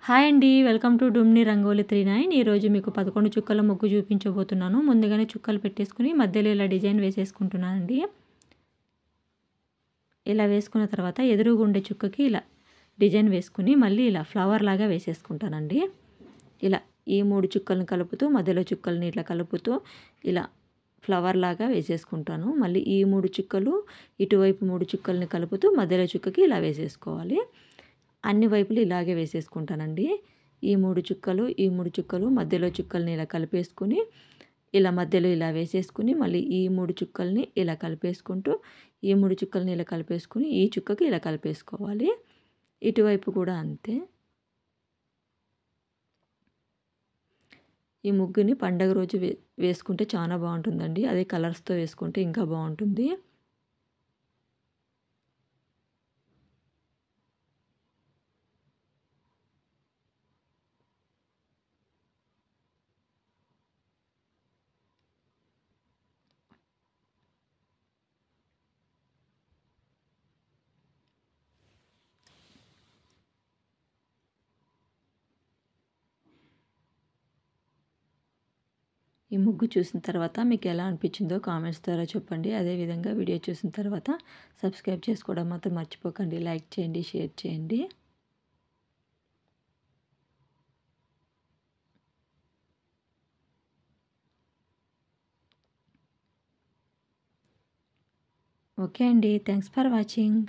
Hi అండి. Welcome to డుమ్ని రంగోలి 39. ఈరోజు మీకు 11 చుక్కల ముగ్గు చూపించబోతున్నాను. ముందుగానే చుక్కలు పెట్టేసుకుని మధ్యలో ఇలా డిజైన్ వేసేసుకుంటున్నానండి. ఇలా వేసుకున్న తర్వాత ఎదురుగుండే చుక్కకి ఇలా డిజైన్ వేసుకుని మళ్ళీ ఇలా ఫ్లవర్ లాగా వేసేసుకుంటానండి. ఇలా ఈ 3 చుక్కలను కలుపుతూ మధ్యలో చుక్కల్ని ఇట్లా కలుపుతూ ఇలా ఫ్లవర్ లాగా వేసేసుకుంటాను. మళ్ళీ ఈ 3 చుక్కలు ఇటువైపు 3 చుక్కల్ని కలుపుతూ మధ్యలో చుక్కకి ఇలా వేసేసుకోవాలి. అన్ని వైపులు ఇలాగే వేసేసుకుంటానండి. ఈ 3 చుక్కలు, ఈ 3 చుక్కలు మధ్యలో చుక్కల్ని ఇలా కలిపేసుకుని, ఇలా మధ్యలో ఇలా వేసేసుకుని, మళ్ళీ ఈ 3 చుక్కల్ని ఇలా కలిపేసుకుంటూ, ఈ 3 చుక్కల్ని ఇలా కలిపేసుకుని, ఈ చుక్కకి ఇలా కలిపేసుకోవాలి. ఇటువైపు కూడా అంతే. ఈ ముగ్గుని పండగ రోజు వేసుకుంటే చాలా బాగుంటుందండి. అదే కలర్స్‌తో వేసుకుంటే ఇంకా బాగుంటుంది. ఈ ముగ్గు చూసిన తర్వాత మీకు ఎలా అనిపించిందో కామెంట్స్ ద్వారా చెప్పండి. అదేవిధంగా వీడియో చూసిన తర్వాత సబ్స్క్రైబ్ చేసుకోవడం మాత్రం మర్చిపోకండి. లైక్ చేయండి, షేర్ చేయండి. ఓకే అండి. Thanks for watching.